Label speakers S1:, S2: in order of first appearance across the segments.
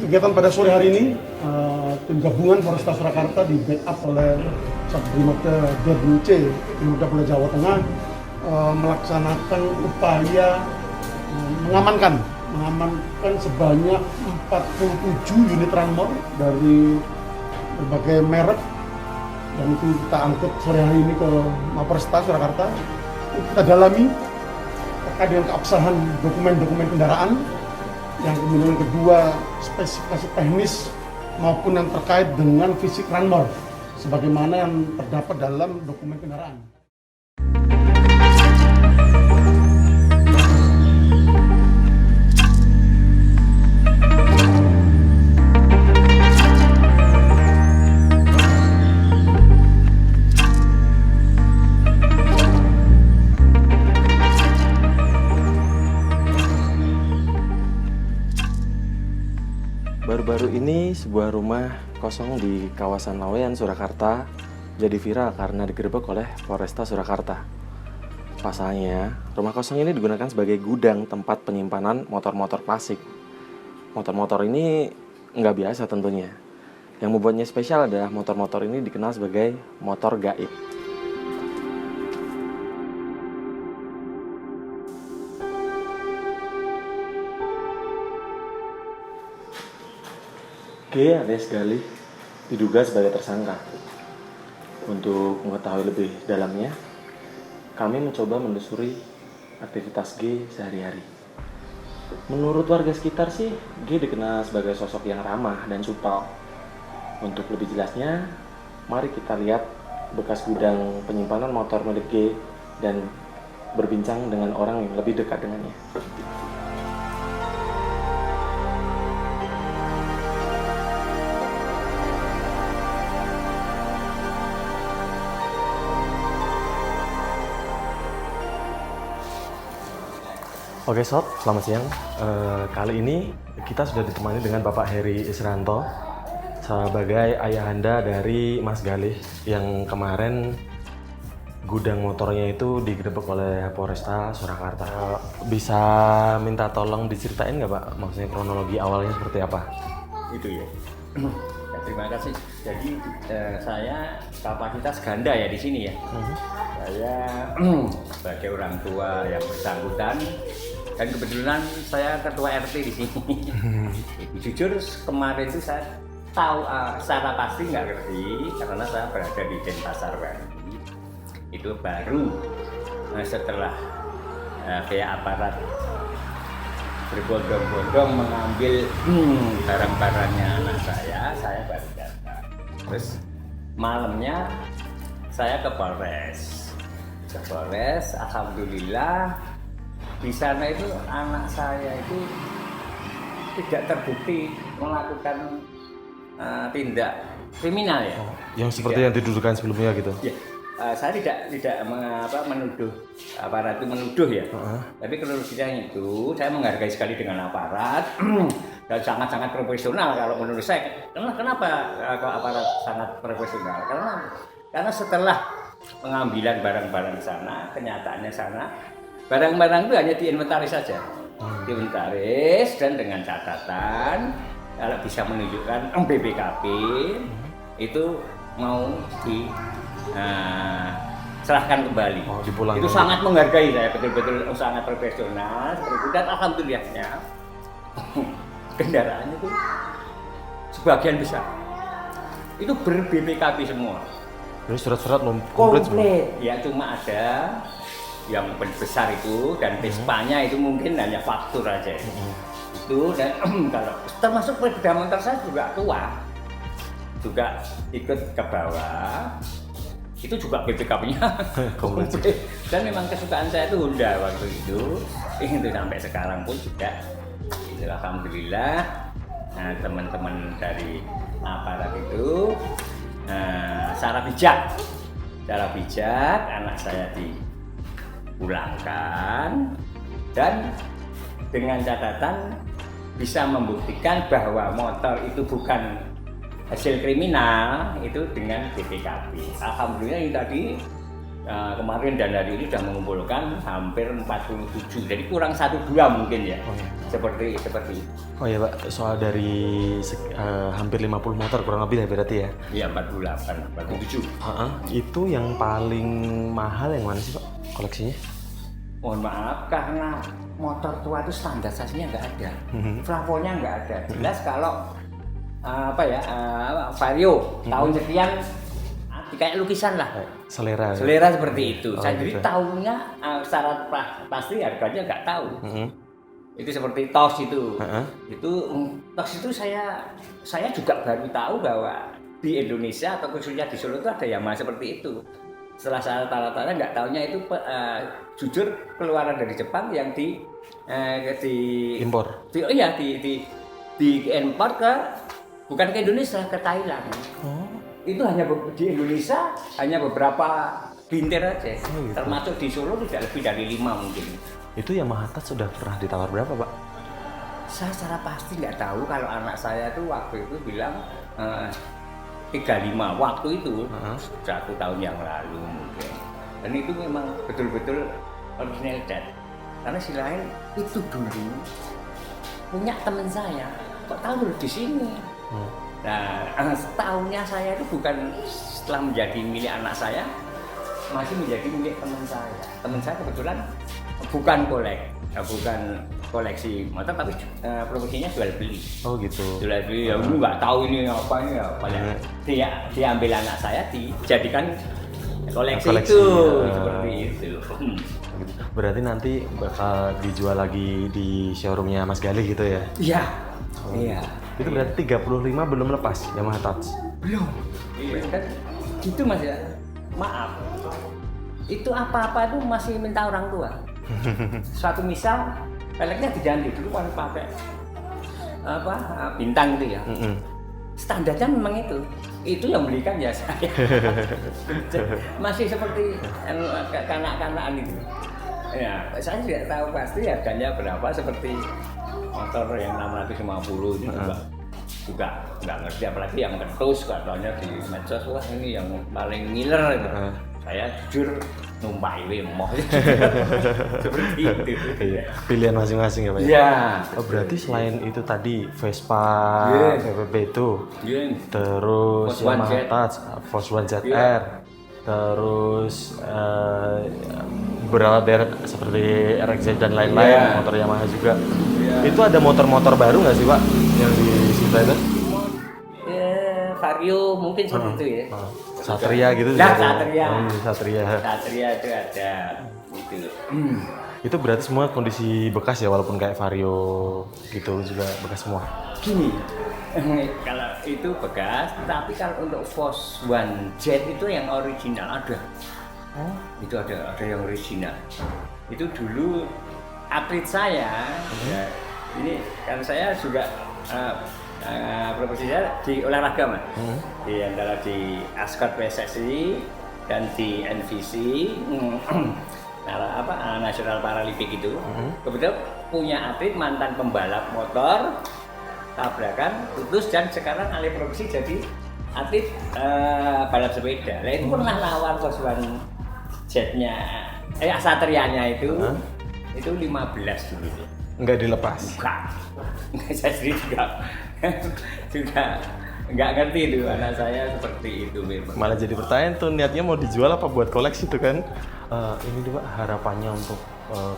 S1: Kegiatan pada sore hari ini, tim gabungan Polresta Surakarta di backup oleh Subdrimabda Dirjen C, Polda Jawa Tengah, melaksanakan upaya mengamankan sebanyak 47 unit ranmor dari berbagai merek, dan itu kita angkut sore hari ini ke Mapolresta Surakarta. Kita dalami terkait dengan keabsahan dokumen-dokumen kendaraan, yang kemudian kedua spesifikasi teknis maupun yang terkait dengan fisik ranmor sebagaimana yang terdapat dalam dokumen kendaraan.
S2: Baru-baru ini sebuah rumah kosong di kawasan Laweyan, Surakarta jadi viral karena digerebek oleh Polresta Surakarta. Pasalnya, rumah kosong ini digunakan sebagai gudang tempat penyimpanan motor-motor klasik. Motor-motor ini nggak biasa tentunya. Yang membuatnya spesial adalah motor-motor ini dikenal sebagai motor gaib. G alias Galih diduga sebagai tersangka. Untuk mengetahui lebih dalamnya, kami mencoba menelusuri aktivitas G sehari-hari. Menurut warga sekitar sih, G dikenal sebagai sosok yang ramah dan supel. Untuk lebih jelasnya, mari kita lihat bekas gudang penyimpanan motor milik G dan berbincang dengan orang yang lebih dekat dengannya. Oke Sob, selamat siang. Kali ini kita sudah ditemani dengan Bapak Heri Isranto sebagai ayahanda dari Mas Galih yang kemarin gudang motornya itu digerebek oleh Polresta Surakarta. Bisa minta tolong diceritain nggak Pak, maksudnya kronologi awalnya seperti apa?
S3: Itu ya. Terima kasih. Jadi saya kapasitas ganda ya di sini ya. Saya sebagai orang tua yang bersangkutan, dan kebetulan saya ketua RT di sini. Jujur kemarin itu saya tahu secara pasti nggak ngerti karena saya berada di Denpasar Baru. Itu baru setelah kayak aparat berbondong-bondong mengambil barang-barangnya anak saya baru datang. Terus malamnya saya ke Polres. Alhamdulillah di sana itu anak saya itu tidak terbukti melakukan tindak kriminal ya.
S2: Yang seperti yang didudukan sebelumnya gitu.
S3: Ya. Saya tidak menuduh aparat itu menuduh ya. Tapi kronologisnya itu saya menghargai sekali dengan aparat dan sangat-sangat profesional kalau menurut saya. Kenapa kalau aparat sangat profesional? Karena setelah pengambilan barang-barang di sana, kenyataannya sana barang-barang itu hanya diinventaris saja. Diinventaris dan dengan catatan kalau bisa menunjukkan BPKB itu mau serahkan kembali. Itu sangat menghargai saya, betul-betul sangat profesional seperti itu. Dan alhamdulillahnya kendaraannya itu sebagian besar itu ber-BPKB semua.
S2: Jadi surat-surat komplit semua?
S3: Ya cuma ada yang besar itu dan Vespanya itu mungkin hanya faktur aja. Itu dan kalau termasuk sepeda motor saya juga tua, juga ikut ke bawah. Itu juga BPKB-nya komplit. Dan memang kesukaan saya itu Honda waktu itu sampai sekarang pun juga. Alhamdulillah, teman-teman dari aparat itu secara bijak anak saya dipulangkan dan dengan catatan bisa membuktikan bahwa motor itu bukan hasil kriminal itu dengan BPKB. Alhamdulillah ini tadi kemarin dan hari ini sudah mengumpulkan hampir 47, jadi kurang 1-2 mungkin ya. seperti itu.
S2: Oh ya Pak, soal dari hampir 50 motor kurang lebih ya berarti ya?
S3: Iya 48, 47.
S2: Itu yang paling mahal yang mana sih Pak koleksinya?
S3: Mohon maaf karena motor tua itu standarisasinya nggak ada, plafonnya nggak ada. Jelas kalau Vario tahun sekian kayak lukisan lah.
S2: Selera
S3: Seperti itu. Saya jadi
S2: gitu.
S3: tahunya secara pasti harganya nggak tahu. Itu seperti tos itu. Itu tos itu saya juga baru tahu bahwa di Indonesia atau khususnya di Solo itu ada Yamaha seperti itu. Setelah saya tanya nggak tahunya itu jujur keluaran dari Jepang yang di
S2: impor.
S3: Di impor bukan ke Indonesia, ke Thailand. Itu hanya di Indonesia hanya beberapa bintir aja.
S2: Gitu.
S3: Termasuk di Solo tidak lebih dari 5 mungkin.
S2: Itu Yamaha Touch sudah pernah ditawar berapa Pak?
S3: Saya secara pasti nggak tahu. Kalau anak saya tuh waktu itu bilang 35 waktu itu 1 tahun yang lalu mungkin. Dan itu memang betul-betul original dat. Karena si lain itu dulu punya teman saya. Kok tahu di sini? Nah, setahunnya saya itu bukan setelah menjadi milik anak saya, masih menjadi milik teman saya. Teman saya kebetulan bukan koleksi motor, tapi profesinya jual beli.
S2: Oh gitu.
S3: Jual beli, ya lu nggak tahu ini apa ini ya. Dia ambil anak saya dijadikan koleksi itu, seperti itu.
S2: Berarti nanti bakal dijual lagi di showroomnya Mas Galih gitu ya?
S3: Iya. Iya.
S2: Itu berarti 35 belum lepas Yamaha Touch?
S3: Belum. Iya kan gitu Mas ya. Maaf. Itu apa-apa itu masih minta orang tua. Suatu misal peleknya diganti dulu kan pakai bintang itu ya. Standarnya memang itu yang belikan ya saya. Masih seperti kanak-kanakan itu. Ya, saya tidak tahu pasti harganya berapa, seperti motor yang 650 itu juga nggak ngerti, apalagi yang ketus katanya di medsos, wah ini yang paling ngiler itu. Saya jujur numpai moh seperti itu.
S2: Pilihan masing-masing ya Pak?
S3: Iya.
S2: Oh, berarti selain itu tadi Vespa, VPP itu, terus Yamaha Touch, Force One ZR, terus beberapa merek seperti RXZ dan lain-lain, motor Yamaha juga. Itu ada motor-motor baru nggak sih Pak yang di situ itu?
S3: Vario mungkin seperti itu ya.
S2: Satria gitu.
S3: Nah,
S2: Satria
S3: itu ada gitu.
S2: Itu berarti semua kondisi bekas ya, walaupun kayak Vario gitu juga bekas semua.
S3: Gini, kalau itu bekas, tapi kalau untuk Force One Jet itu yang original ada. Itu ada yang original. Itu dulu atlet saya. Ya, ini kan saya juga profesi saya di olahraga Mas. Di antara di Ascot PSSI dan di NVC National Paralympic itu. Kebetulan punya atlet mantan pembalap motor tabrakan putus dan sekarang alih profesi jadi atlet balap sepeda. Nah itu pernah nawar Force One Jetnya Satrianya itu 15 dulu dia.
S2: Enggak dilepas?
S3: Bukan. Saya sendiri juga nggak ngerti itu anak saya seperti itu memang.
S2: Malah jadi pertanyaan tuh, niatnya mau dijual apa buat koleksi tuh kan? Ini tuh Pak, harapannya untuk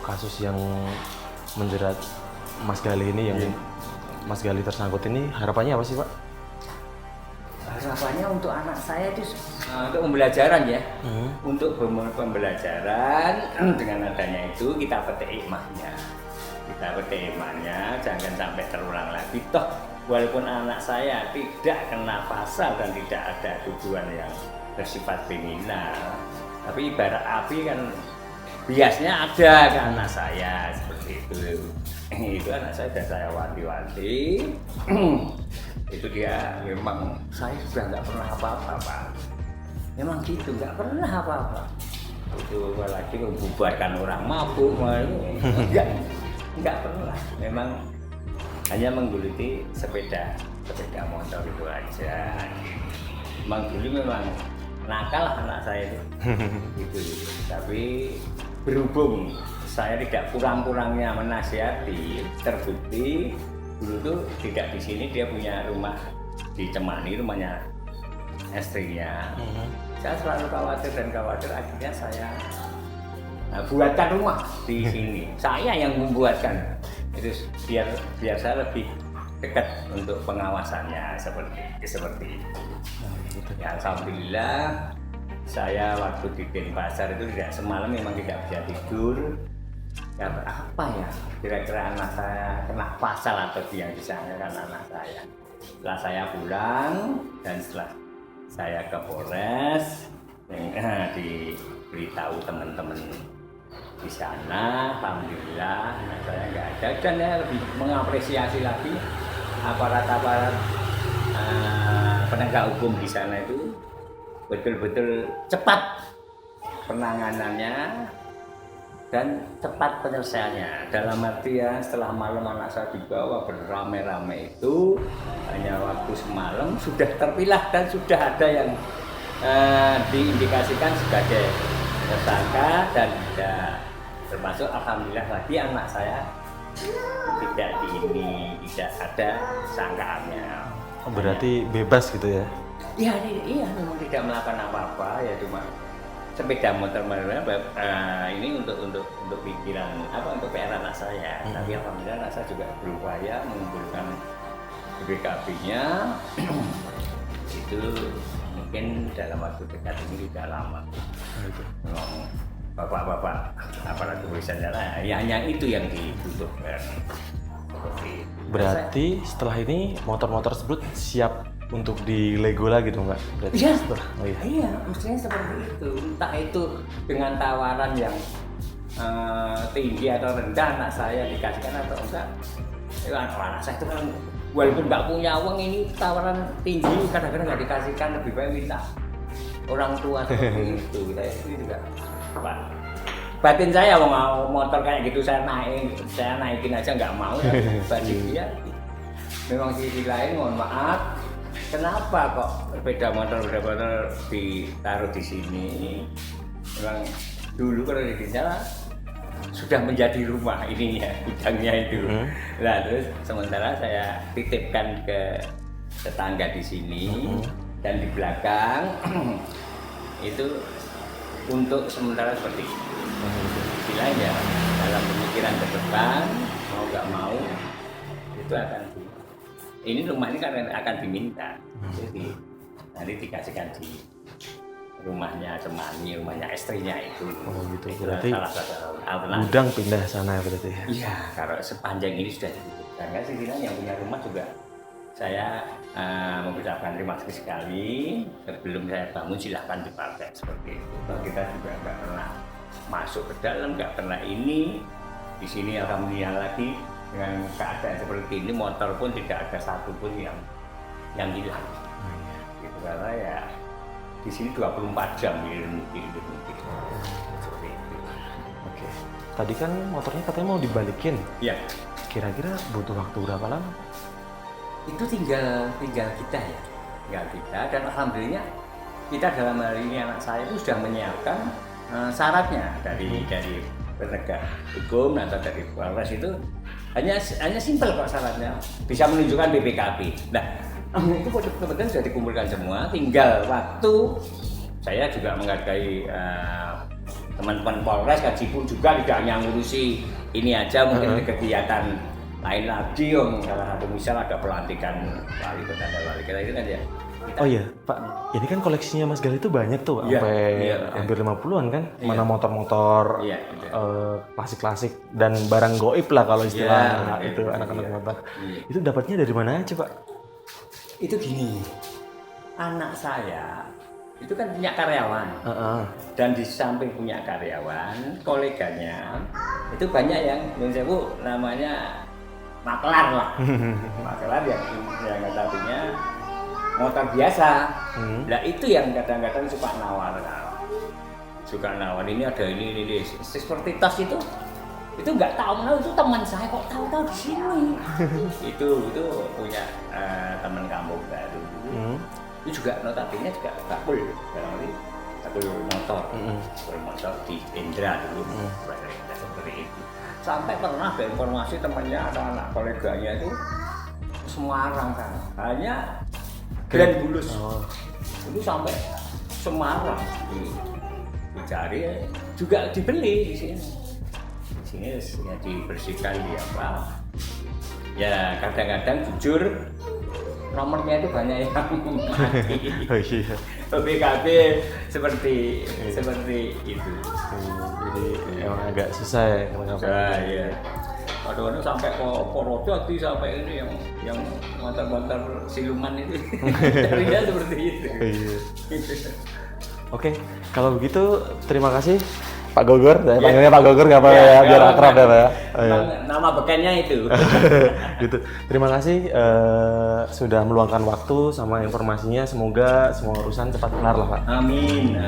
S2: kasus yang menjerat Mas Galih ini, yang Mas Galih tersangkut ini, harapannya apa sih Pak?
S3: Harapannya untuk anak saya itu untuk pembelajaran ya. Untuk pembelajaran dengan adanya itu kita petik hikmahnya. Jangan sampai terulang lagi. Toh walaupun anak saya tidak kena pasal dan tidak ada tuduhan yang bersifat kriminal, tapi ibarat api kan biasanya ada ke anak saya seperti itu. Itu anak saya sudah saya wanti-wanti. Itu dia memang saya sudah nggak pernah apa-apa Pak. Memang gitu, nggak pernah apa-apa. Itu apalagi membubarkan orang mabuk, nggak pernah. Memang hanya menggeluti sepeda motor itu aja. Memang dulu memang nakal anak saya itu. Gitu. Tapi berhubung saya tidak kurang-kurangnya menasihati, terbukti dulu tuh tidak di sini dia punya rumah di Cemani, rumahnya istrinya. Saya selalu khawatir, akhirnya saya buatkan rumah di sini. Saya yang membuatkan itu biar saya lebih dekat untuk pengawasannya seperti itu. Ya, alhamdulillah saya waktu di Denpasar itu tidak semalam memang tidak bisa tidur. Karena apa ya? Kira-kira anak saya kena pasal atau dia disangkakan anak saya. Setelah saya pulang dan setelah saya ke Polres, diberitahu teman-teman di sana, alhamdulillah saya nggak ada, dan saya lebih mengapresiasi lagi aparat-aparat penegak hukum di sana itu betul-betul cepat penanganannya dan cepat penyelesaiannya. Dalam artian setelah malam anak saya dibawa beramai-ramai itu hanya waktu semalam sudah terpilah dan sudah ada yang diindikasikan sebagai tersangka dan tidak termasuk alhamdulillah lagi anak saya tidak ada sangkaannya.
S2: Oh, berarti bebas gitu ya?
S3: Iya, memang tidak melakukan apa-apa, ya cuma sepeda motor ini untuk pikiran untuk PR anak saya. Tapi alhamdulillah anak saya juga berupaya mengumpulkan BPKB-nya. Itu mungkin dalam waktu dekat ini tidak lama. Memang bapak-bapak aparat kepolisian ya hanya itu yang dibutuhkan.
S2: Berarti setelah ini motor-motor tersebut siap untuk di Lego lagi dong, Mbak?
S3: Iya.
S2: Iya,
S3: Mestinya seperti itu. Entah itu dengan tawaran yang tinggi atau rendah anak saya dikasihkan atau enggak. Anak saya itu kan walaupun nggak punya uang, ini tawaran tinggi kadang-kadang nggak dikasihkan, lebih baik minta orang tua seperti itu. Kita ini juga Pak. Batin saya mau motor kayak gitu saya naikin aja nggak mau ya. Batin dia memang sisi lain mohon maaf. Kenapa kok sepeda motor ditaruh di sini? Memang dulu kalau di Jawa sudah menjadi rumah ininya, gudangnya itu. Nah terus sementara saya titipkan ke tetangga di sini dan di belakang itu untuk sementara seperti itu. Istilahnya dalam pemikiran ke depan mau nggak mau itu akan ini rumah ini kan akan diminta, jadi nanti dikasihkan di rumahnya Cemani, rumahnya istrinya itu.
S2: Oh gitu,
S3: itu
S2: berarti
S3: salah satu alternatif.
S2: gudang pindah sana berarti ya?
S3: Iya, kalau sepanjang ini sudah ditutup. Karena sisinya yang punya rumah juga saya mengucapkan terima kasih sekali. Sebelum saya bangun silahkan dipakai seperti itu. Kita juga nggak pernah masuk ke dalam, nggak pernah ini. Di sini alhamdulillah lagi dengan keadaan seperti ini motor pun tidak ada satu pun yang hilang. Gitu, karena ya di sini 24 jam seperti itu.
S2: Oke. Tadi kan motornya katanya mau dibalikin.
S3: Iya.
S2: Kira-kira butuh waktu berapa lama?
S3: Itu tinggal kita ya, tinggal kita, dan alhamdulillah kita dalam hal ini anak saya itu sudah menyiapkan syaratnya dari penegak hukum atau dari Polres itu hanya simpel kok syaratnya, bisa menunjukkan BPKB. Nah itu kebetulan sudah dikumpulkan semua, tinggal waktu. Saya juga menghargai teman-teman Polres Kajipun juga tidak hanya ngurusi ini aja, mungkin ada kegiatan lain lagi yang salah satu misal ada pelantikan wali kota dan wali kota itu kan ya.
S2: Oh iya Pak, ini kan koleksinya Mas Gali itu banyak tuh, sampai hampir 50-an kan, mana motor-motor klasik-klasik dan barang goib lah kalau istilah itu anak-anak motor. Itu dapatnya dari mana aja Pak?
S3: Itu gini, anak saya itu kan punya karyawan, dan di samping punya karyawan, koleganya itu banyak yang namanya maklar lah, maklar yang katanya motor biasa. Nah itu yang kadang-kadang suka nawar, ini ada ini seperti tas itu nggak tahu, itu teman saya kok tahu di sini. itu punya teman kampung baru. Itu juga notabene juga bakul, satu motor di Indra dulu, seperti itu. Sampai pernah ada informasi temannya ada anak koleganya itu Semarang kan, hanya Grand Bulus. Itu sampai Semarang dicari juga dibeli di sini. Di sini ya dibersihkan di apa? Ya kadang-kadang jujur nomornya itu banyak yang mati.
S2: Oh iya.
S3: BKB seperti itu.
S2: Jadi emang agak susah ya
S3: Nah, ya. Kadang-kadang sampai ke Purwodadi sampai ini yang mantar-mantar siluman itu. Ya seperti itu.
S2: Iya. Oke, kalau begitu terima kasih Pak Gogor. Saya panggilnya Pak Gogor nggak apa-apa ya, biar akrab ya Pak ya. Oh, iya.
S3: Nama bekennya itu.
S2: Gitu. Terima kasih sudah meluangkan waktu sama informasinya. Semoga semua urusan cepat kelar lah Pak.
S3: Amin.